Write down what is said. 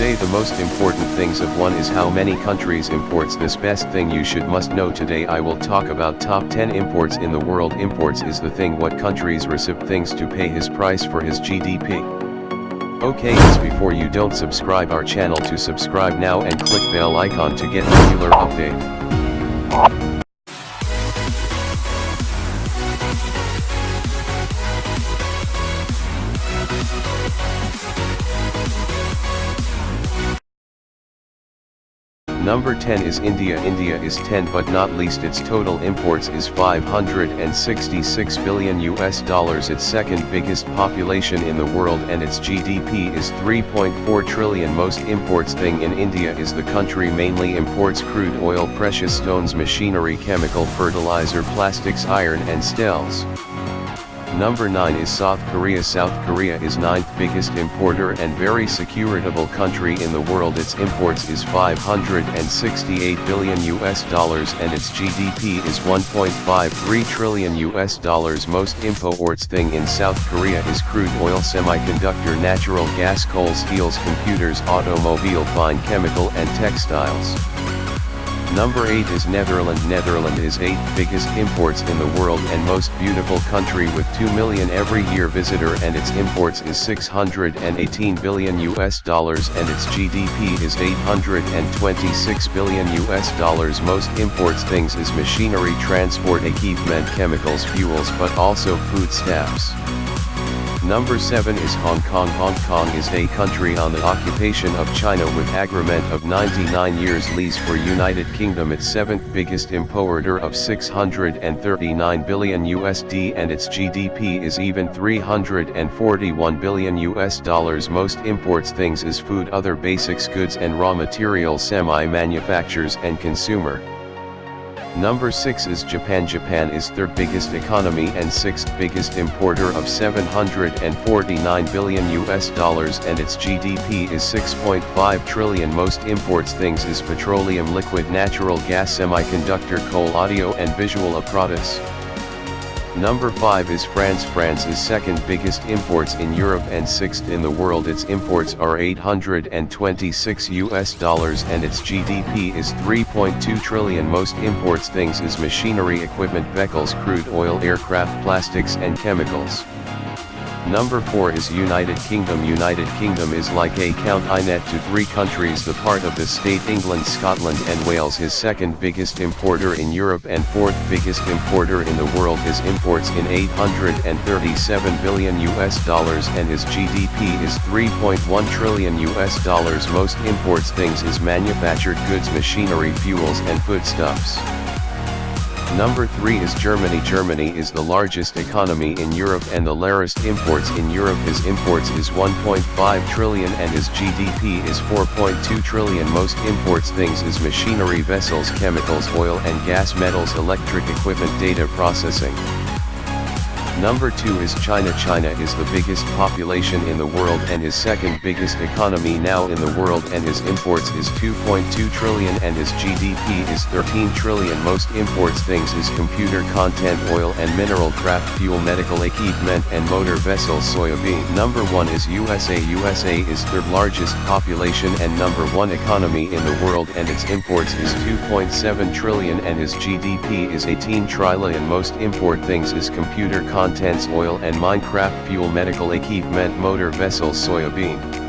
Today the most important things of one is how many countries imports this best thing you should must know. Today I will talk about top 10 imports in the world. Imports is the thing what countries receive things to pay his price for his GDP. Okay, it's before you don't subscribe our channel to subscribe now and click bell icon to get regular update. Number 10 is India. India is 10 but not least. Its total imports is 566 billion US dollars. Its second biggest population in the world and its GDP is 3.4 trillion. Most imports thing in India is the country mainly imports crude oil, precious stones, machinery, chemical, fertilizer, plastics, iron and steels. Number 9 is South Korea. South Korea is 9th biggest importer and very securitable country in the world. Its imports is 568 billion US dollars and its GDP is 1.53 trillion US dollars. Most imports thing in South Korea is crude oil, semiconductor, natural gas, coal, steels, computers, automobile, fine chemical and textiles. Number 8 is Netherlands. Netherlands is 8th biggest imports in the world and most beautiful country with 2 million every year visitor and its imports is 618 billion US dollars and its GDP is 826 billion US dollars. Most imports things is machinery, transport, equipment, chemicals, fuels but also foodstuffs. Number 7 is Hong Kong. Hong Kong is a country on the occupation of China with agreement of 99 years lease for United Kingdom. Its 7th biggest importer of 639 billion USD and its GDP is even 341 billion US dollars. Most imports things is food, other basics, goods and raw materials, semi-manufactures and consumer. Number 6 is Japan. Japan is 3rd biggest economy and 6th biggest importer of 749 billion US dollars and its GDP is 6.5 trillion. Most imports things is petroleum, liquid natural gas, semiconductor, coal, audio and visual apparatus. Number 5 is France. France is 2nd biggest imports in Europe and 6th in the world. Its imports are 826 US dollars and its GDP is 3.2 trillion. Most imports things is machinery, equipment, vehicles, crude oil, aircraft, plastics and chemicals. Number 4 is United Kingdom. United Kingdom is like a count inet to 3 countries, the part of the state England, Scotland and Wales. His 2nd biggest importer in Europe and 4th biggest importer in the world. His imports in 837 billion US dollars and his GDP is 3.1 trillion US dollars. Most imports things is manufactured goods, machinery, fuels and foodstuffs. Number 3 is Germany. Germany is the largest economy in Europe and the largest imports in Europe. His imports is 1.5 trillion and his GDP is 4.2 trillion. Most imports things is machinery, vessels, chemicals, oil and gas, metals, electric equipment, data processing. Number 2 is China. China is the biggest population in the world and his 2nd biggest economy now in the world and his imports is 2.2 trillion and his GDP is 13 trillion. Most imports things is computer content, oil and mineral, craft fuel, medical equipment and motor vessels. Soybean. Number 1 is USA. USA is 3rd largest population and number 1 economy in the world and its imports is 2.7 trillion and his GDP is 18 trillion. Most import things is computer contents, oil and Minecraft, fuel, medical equipment, motor vessels. Soybean.